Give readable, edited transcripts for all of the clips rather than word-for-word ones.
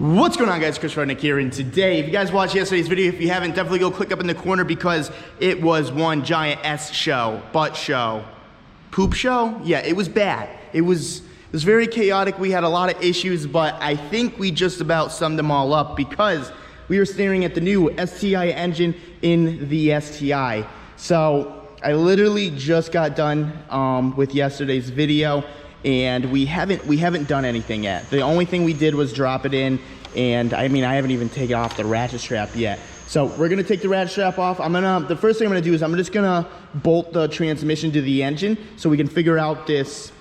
What's going on, guys? Courtney here, and today, if you guys watched yesterday's video, if you haven't, definitely go click up in the corner because it was one giant S show, butt show, poop show. Yeah, it was bad. It was very chaotic. We had a lot of issues, but I think we just about summed them all up because we were staring at the new STI engine in the STI. So I literally just got done with yesterday's video, and we haven't done anything yet. The only thing we did was drop it in, and I mean, I haven't even taken off the ratchet strap yet. So we're gonna take the ratchet strap off. The first thing I'm gonna do is I'm just gonna bolt the transmission to the engine so we can figure out this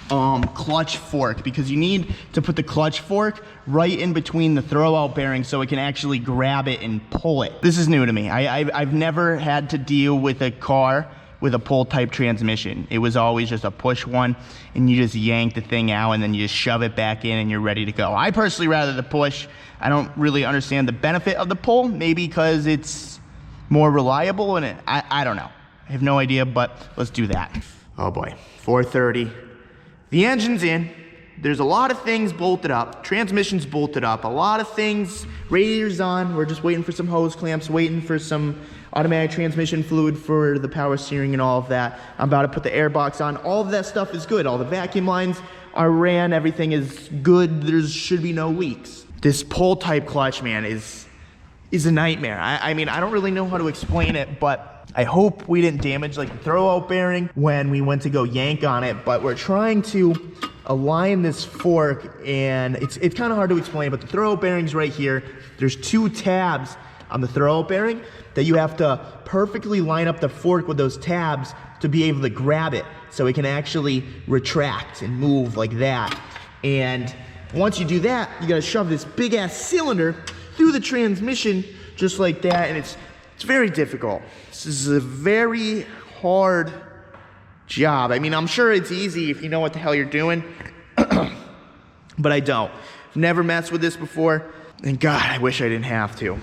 clutch fork, because you need to put the clutch fork right in between the throwout bearing so it can actually grab it and pull it. This is new to me. I've never had to deal with a car with a pull type transmission. It was always just a push one, and you just yank the thing out and then you just shove it back in and you're ready to go. I personally rather the push. I don't really understand the benefit of the pull, maybe because it's more reliable, and I don't know. I have no idea, but let's do that. Oh boy, 4:30. The engine's in. There's a lot of things bolted up. Transmission's bolted up. A lot of things. Radiator's on. We're just waiting for some hose clamps, waiting for some automatic transmission fluid for the power steering and all of that. I'm about to put the air box on. All of that stuff is good. All the vacuum lines are ran. Everything is good. There should be no leaks. This pull type clutch, man, is a nightmare. I mean, I don't really know how to explain it, but I hope we didn't damage like the throwout bearing when we went to go yank on it. But we're trying to align this fork, and it's kind of hard to explain, but the throwout bearing's right here. There's two tabs on the throwout bearing that you have to perfectly line up the fork with those tabs to be able to grab it so it can actually retract and move like that. And once you do that, you gotta shove this big ass cylinder through the transmission just like that, and it's very difficult. This is a very hard job. I mean, I'm sure it's easy if you know what the hell you're doing, but I don't. I've never messed with this before, and God, I wish I didn't have to.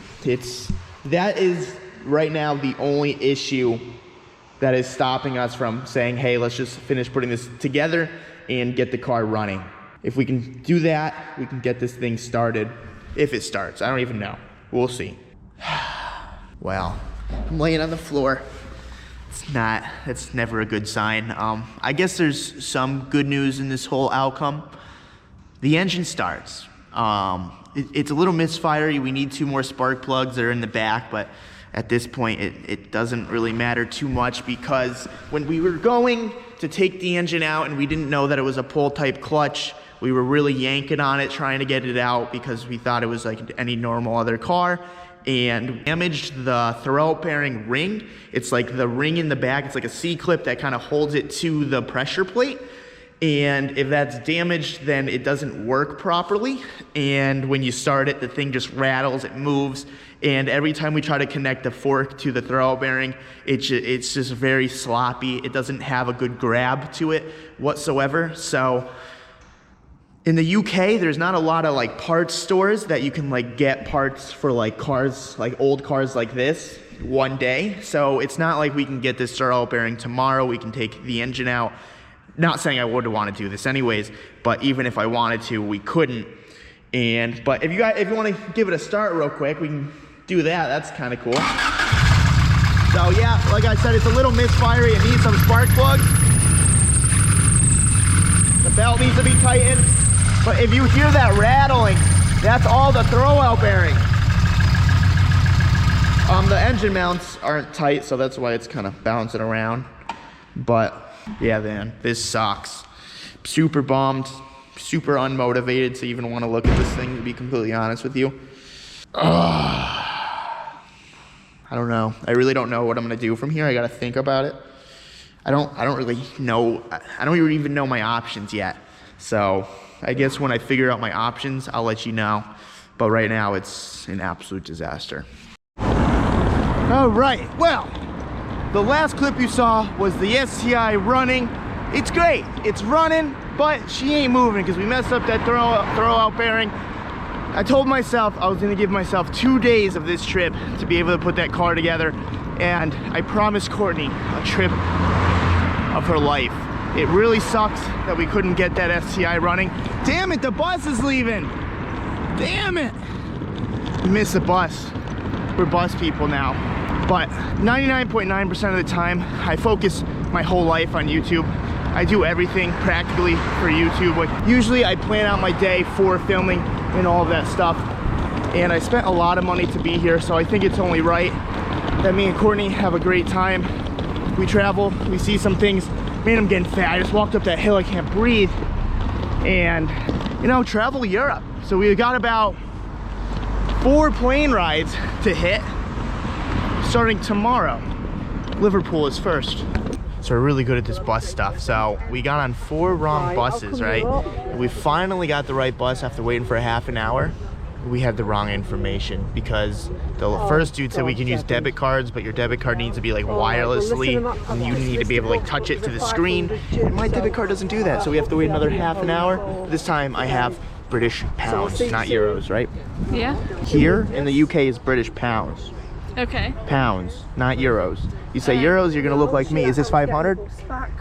That is right now the only issue that is stopping us from saying, hey, let's just finish putting this together and get the car running. If we can do that, we can get this thing started. If it starts, I don't even know. We'll see. Well, I'm laying on the floor. It's never a good sign. I guess there's some good news in this whole outcome. The engine starts. It's a little misfire. We need 2 more spark plugs. They're in the back, but at this point, it doesn't really matter too much, because when we were going to take the engine out and we didn't know that it was a pull type clutch, we were really yanking on it, trying to get it out because we thought it was like any normal other car, and damaged the throwout bearing ring. It's like the ring in the back. It's like a C-clip that kind of holds it to the pressure plate. And if that's damaged, then it doesn't work properly. And when you start it, the thing just rattles, it moves. And every time we try to connect the fork to the throwout bearing, it's just very sloppy. It doesn't have a good grab to it whatsoever. So in the UK, there's not a lot of like parts stores that you can like get parts for like cars, like old cars like this one day. So it's not like we can get this throwout bearing tomorrow. We can take the engine out. Not saying I would want to do this anyways, but even if I wanted to, we couldn't. But if you want to give it a start real quick, we can do that. That's kind of cool. So yeah, like I said, it's a little misfiery. It needs some spark plugs. The belt needs to be tightened. But if you hear that rattling, that's all the throwout bearing. The engine mounts aren't tight, so that's why it's kind of bouncing around. But yeah, man, this sucks. Super bummed, super unmotivated to even want to look at this thing, to be completely honest with you. I don't know. I really don't know what I'm gonna do from here. I gotta think about it. I don't really know. I don't even know my options yet. So I guess when I figure out my options, I'll let you know. But right now, it's an absolute disaster. All right, well, the last clip you saw was the STI running. It's great, it's running, but she ain't moving because we messed up that throwout bearing. I told myself I was gonna give myself 2 days of this trip to be able to put that car together, and I promised Courtney a trip of her life. It really sucks that we couldn't get that STI running. Damn it, the bus is leaving. Damn it. We missed the bus. We're bus people now. But 99.9% of the time, I focus my whole life on YouTube. I do everything practically for YouTube. Like, usually I plan out my day for filming and all of that stuff. And I spent a lot of money to be here, so I think it's only right that me and Courtney have a great time. We travel, we see some things. Man, I'm getting fat. I just walked up that hill, I can't breathe. And, you know, travel Europe. So we got about 4 plane rides to hit starting tomorrow. Liverpool is first. So we're really good at this bus stuff. So we got on 4 wrong buses, right? And we finally got the right bus after waiting for a half an hour. We had the wrong information because the first dude said we can use debit cards, but your debit card needs to be like wirelessly, and you need to be able to like touch it to the screen. And my debit card doesn't do that, so we have to wait another half an hour. This time I have British pounds, not euros, right? Yeah. Here in the UK is British pounds. Okay. Pounds, not euros. You say euros, you're gonna look like me. Is this 500?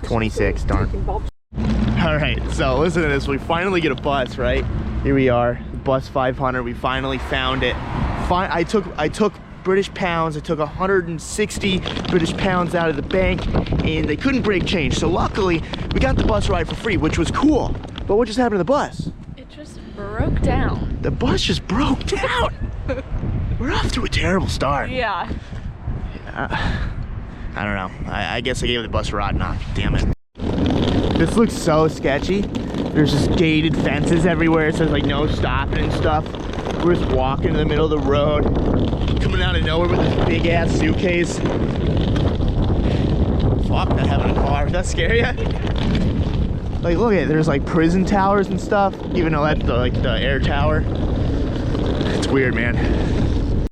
26, darn. All right, so listen to this. We finally get a bus, right? Here we are, bus 500. We finally found it. I took British pounds. I took 160 British pounds out of the bank, and they couldn't break change. So luckily, we got the bus ride for free, which was cool. But what just happened to the bus? It just broke down. The bus just broke down. We're off to a terrible start. Yeah. I don't know. I guess I gave the bus a rotten knock. Damn it. This looks so sketchy. There's just gated fences everywhere. It says like no stopping and stuff. We're just walking in the middle of the road, coming out of nowhere with this big ass suitcase. Fuck, not having a car. Does that scare you? Like, look at it. There's like prison towers and stuff, even though that's the air tower. It's weird, man.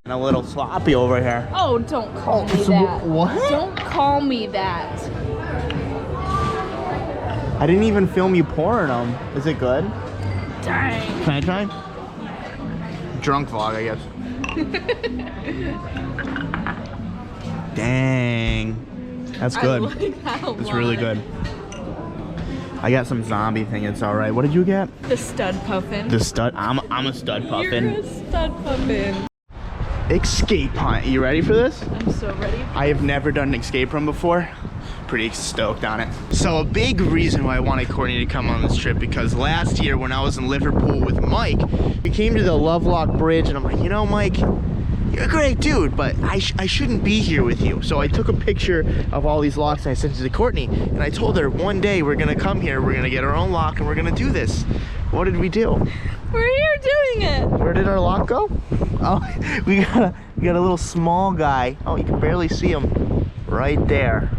And a little sloppy over here. Oh, don't call me that. What? Don't call me that. I didn't even film you pouring them. Is it good? Dang. Can I try? Drunk vlog, I guess. Dang. That's good. I like that a lot. It's really good. I got some zombie thing. It's all right. What did you get? The stud puffin. The stud. I'm a stud puffin. You're a stud puffin. Escape hunt. You ready for this? I'm so ready. I have never done an escape room before. Pretty stoked on it. So a big reason why I wanted Courtney to come on this trip, because last year when I was in Liverpool with Mike, we came to the Lovelock Bridge and I'm like, you know, Mike, you're a great dude, but I shouldn't be here with you. So I took a picture of all these locks and I sent it to Courtney, and I told her one day we're gonna come here, we're gonna get our own lock, and we're gonna do this. What did we do? We're here doing it. Where did our lock go? Oh, we got a little small guy. Oh, you can barely see him right there.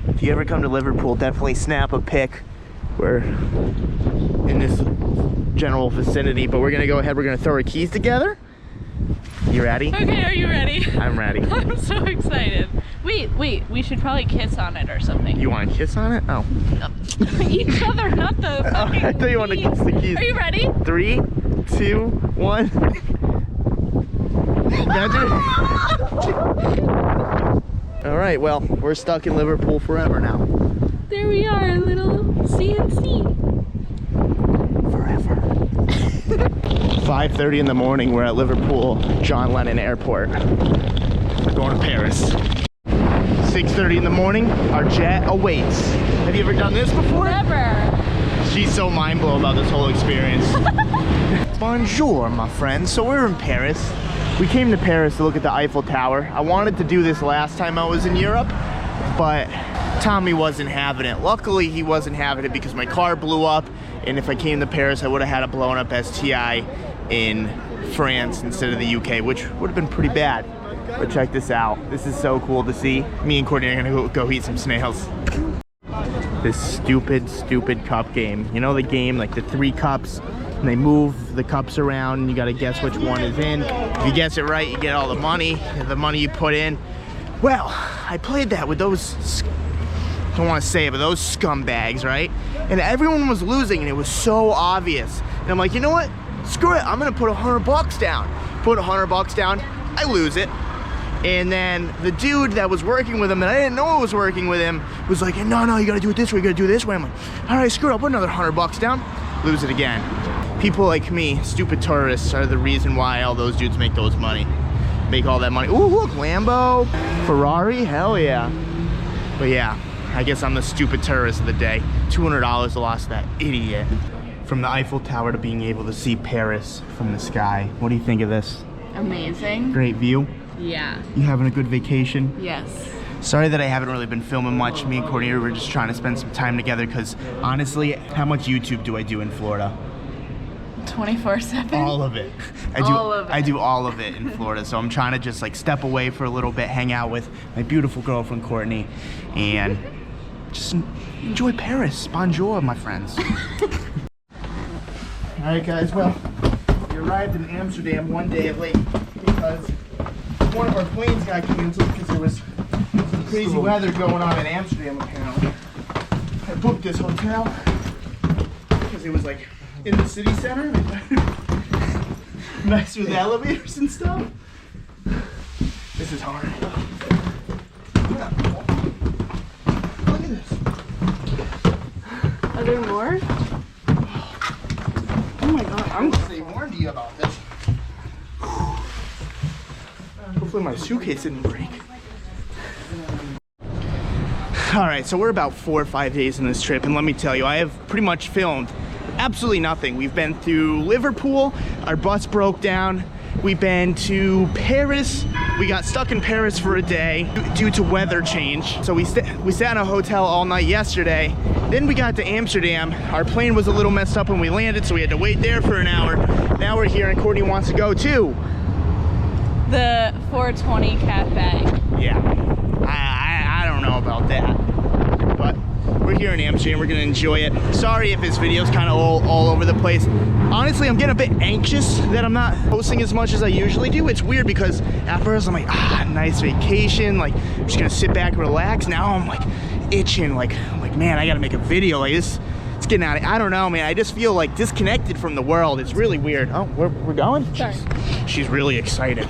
If you ever come to Liverpool, definitely snap a pic. We're in this general vicinity, but we're gonna go ahead, we're gonna throw our keys together. You ready? Okay, are you ready? I'm ready. I'm so excited. Wait, we should probably kiss on it or something. You want to kiss on it? Oh. Each other, not the fucking I thought you wanted to kiss the keys. Are you ready? 3, 2, 1. All right, well, we're stuck in Liverpool forever now. There we are, a little CNC. Forever. 5:30 in the morning, we're at Liverpool John Lennon Airport. We're going to Paris. 6:30 in the morning, our jet awaits. Have you ever done this before? Never. She's so mind blown about this whole experience. Bonjour, my friends. So we're in Paris. We came to Paris to look at the Eiffel Tower. I wanted to do this last time I was in Europe, but Tommy wasn't having it. Luckily, he wasn't having it because my car blew up, and if I came to Paris, I would have had a blown up STI in France instead of the UK, which would have been pretty bad. But check this out. This is so cool to see. Me and Courtney are gonna go eat some snails. This stupid cup game. You know the game, like the 3 cups, and they move the cups around and you gotta guess which one is in. If you guess it right, you get all the money you put in. Well, I played that with those, don't wanna say it, but those scumbags, right? And everyone was losing and it was so obvious. And I'm like, you know what? Screw it, I'm gonna put $100 down. Put $100 down, I lose it. And then the dude that was working with him, and I didn't know I was working with him, was like, no, you gotta do it this way, you gotta do it this way. I'm like, all right, screw it, I'll put another $100 down, lose it again. People like me, stupid tourists, are the reason why all those dudes make all that money. Ooh, look, Lambo, Ferrari, hell yeah. But yeah, I guess I'm the stupid tourist of the day. $200 I lost to that idiot. From the Eiffel Tower to being able to see Paris from the sky. What do you think of this? Amazing. Great view. Yeah. You having a good vacation? Yes. Sorry that I haven't really been filming much. Me and Courtney were just trying to spend some time together because honestly, how much YouTube do I do in Florida? 24/7. All of it. I do all of it in Florida. So I'm trying to just like step away for a little bit, hang out with my beautiful girlfriend Courtney, and just enjoy Paris. Bonjour, my friends. All right, guys. Well, we arrived in Amsterdam one day late because one of our planes got canceled because there was some crazy weather going on in Amsterdam apparently. I booked this hotel because it was like in the city center, nice with elevators and stuff. This is hard. Look at this. Are there more? Oh my god, I'm gonna say warned you about this. Hopefully my suitcase didn't break. All right, so we're about 4 or 5 days in this trip, and let me tell you, I have pretty much filmed absolutely nothing. We've been through Liverpool, our bus broke down. We've been to Paris. We got stuck in Paris for a day due to weather change. So we sat in a hotel all night yesterday. Then we got to Amsterdam. Our plane was a little messed up when we landed, so we had to wait there for an hour. Now we're here and Courtney wants to go too. The 420 Cafe. Yeah, I don't know about that, but we're here in Amsterdam. We're gonna enjoy it. Sorry if this video's kind of all over the place. Honestly, I'm getting a bit anxious that I'm not posting as much as I usually do. It's weird because at first I'm like, nice vacation. Like, I'm just gonna sit back and relax. Now I'm like itching. Like man, I gotta make a video. Like this, it's getting out of, I don't know, man. I just feel like disconnected from the world. It's really weird. Oh, we're going? Sorry. She's really excited.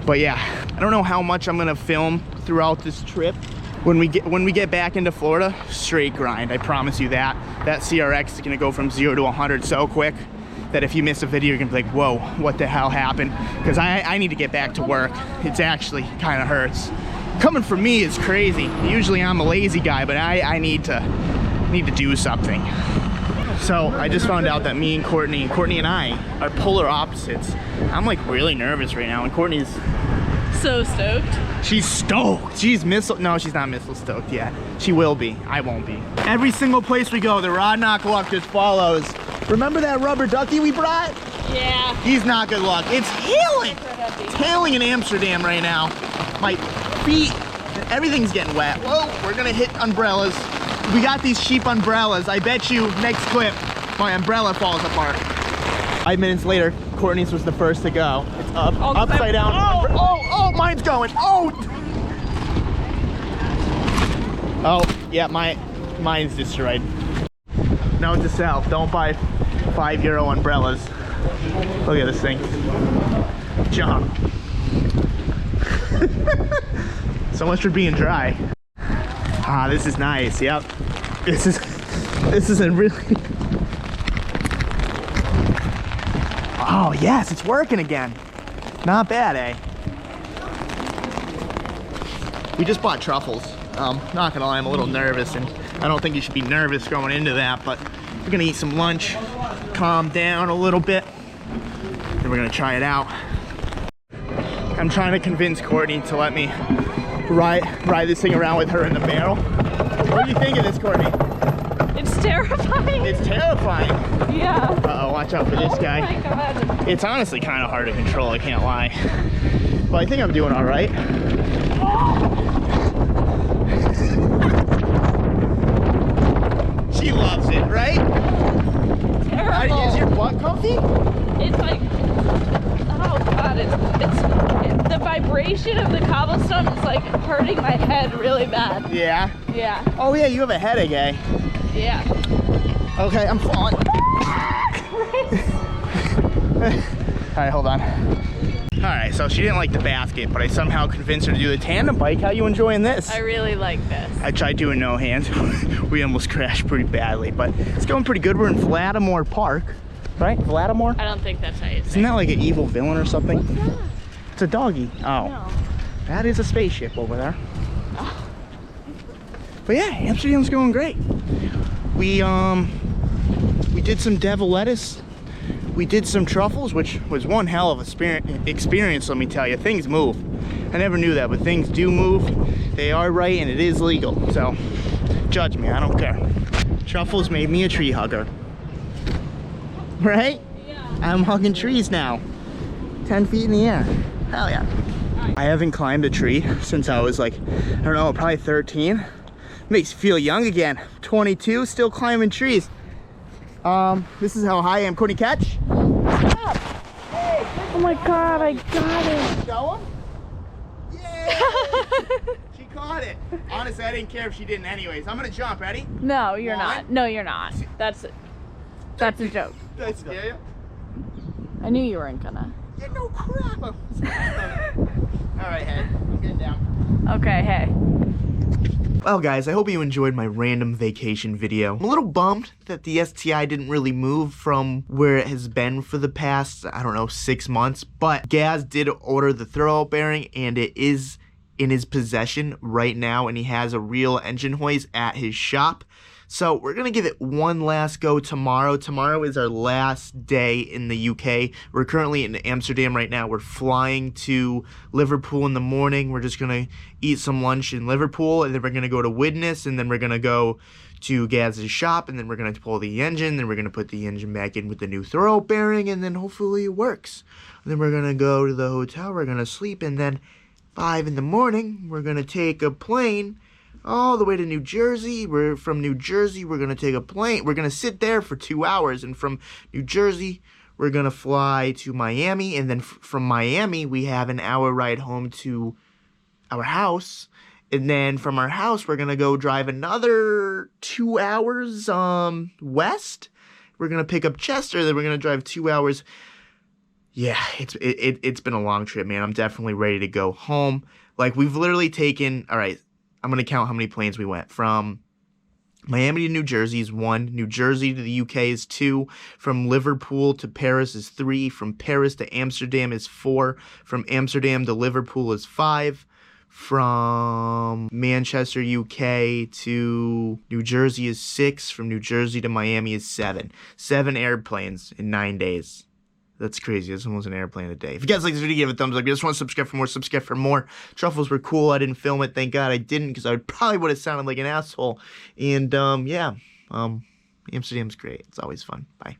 But yeah, I don't know how much I'm gonna film throughout this trip. When we get back into Florida, straight grind. I promise you that. That CRX is gonna go from 0 to 100 so quick that if you miss a video, you're gonna be like, whoa, what the hell happened? Because I need to get back to work. It's actually kind of hurts. Coming from me is crazy. Usually I'm a lazy guy, but I need to do something. So I just found out that me and Courtney and I are polar opposites. I'm like really nervous right now, and Courtney's So stoked. She's stoked. She's no, she's not missile stoked yet. She will be. I won't be. Every single place we go, the Rod Knock Luck just follows. Remember that rubber ducky we brought? Yeah. He's not good luck. It's hailing. It's hailing in Amsterdam right now. My feet, everything's getting wet. Whoa, we're gonna hit umbrellas. We got these cheap umbrellas. I bet you next clip, my umbrella falls apart. 5 minutes later, Courtney's was the first to go. It's up, upside down. Oh, mine's going. Oh, yeah, mine's destroyed. Note to self, don't buy €5 umbrellas. Look at this thing. Jump. So much for being dry. Ah, this is nice. Yep. This is a really. Oh yes, it's working again. Not bad, eh? We just bought truffles. Not gonna lie, I'm a little nervous, and I don't think you should be nervous going into that, but we're gonna eat some lunch, calm down a little bit, then we're gonna try it out. I'm trying to convince Courtney to let me ride this thing around with her in the barrel. What do you think of this, Courtney? It's terrifying. It's terrifying. Yeah. Uh-oh, watch out for this guy. Oh my god. It's honestly kind of hard to control, I can't lie. But I think I'm doing all right. She loves it, right? Terrible. Is your butt comfy? It's like, oh god, it's the vibration of the cobblestone is like hurting my head really bad. Yeah. Yeah. Oh yeah, you have a headache, eh? Yeah. Okay, I'm falling. All right, hold on. All right, so she didn't like the basket, but I somehow convinced her to do the tandem bike. How you enjoying this? I really like this. I tried doing no hands. We almost crashed pretty badly, but it's going pretty good. We're in Vladimir Park, right? Vladimir? I don't think that's how you say Isn't that like an evil villain or something? What's that? It's a doggy. Oh, No. that is a spaceship over there. Oh. But yeah, Amsterdam's going great. We did some devil lettuce. We did some truffles, which was one hell of a experience, let me tell you. Things move. I never knew that, but things do move. They are right, and it is legal. So, judge me, I don't care. Truffles made me a tree hugger. Right? Yeah. I'm hugging trees now. 10 feet in the air. Hell yeah. I haven't climbed a tree since I was like, I don't know, probably 13. Makes you feel young again. 22, still climbing trees. This is how high I am. Courtney, catch. Stop. Hey, Oh my god, I got it. show him. Yeah. She caught it. Honestly, I didn't care if she didn't anyways. I'm gonna jump. Ready? No, you're One. not. No, you're not. That's a joke. Did I scare you? I knew you weren't gonna. Yeah, no crap. All right, head. I'm getting down. Okay, hey. Well guys, I hope you enjoyed my random vacation video. I'm a little bummed that the STI didn't really move from where it has been for the past, I don't know, 6 months, but Gaz did order the throwout bearing and it is in his possession right now, and he has a real engine hoist at his shop. So we're gonna give it one last go tomorrow. Tomorrow is our last day in the UK. We're currently in Amsterdam right now. We're flying to Liverpool in the morning. We're just gonna eat some lunch in Liverpool, and then we're gonna go to Widnes, and then we're gonna go to Gaz's shop, and then we're gonna pull the engine, then we're gonna put the engine back in with the new throwout bearing, and then hopefully it works. And then we're gonna go to the hotel, we're gonna sleep, and then 5 in the morning, we're gonna take a plane all the way to New Jersey. From New Jersey, we're gonna take a plane. We're gonna sit there for 2 hours, and from New Jersey, we're gonna fly to Miami, and then from Miami, we have an hour ride home to our house, and then from our house, we're gonna go drive another 2 hours west. We're gonna pick up Chester, then we're gonna drive 2 hours. Yeah, it's been a long trip, man. I'm definitely ready to go home. Like, we've literally taken, all right, I'm going to count how many planes we went. From Miami to New Jersey is 1. New Jersey to the UK is 2. From Liverpool to Paris is 3. From Paris to Amsterdam is 4. From Amsterdam to Liverpool is 5. From Manchester, UK to New Jersey is 6. From New Jersey to Miami is 7. 7 airplanes in 9 days. That's crazy. That's almost an airplane a day. If you guys like this video, give it a thumbs up. If you just want to subscribe for more, subscribe for more. Truffles were cool. I didn't film it. Thank God I didn't, because I probably would have sounded like an asshole. And, yeah. Amsterdam's great. It's always fun. Bye.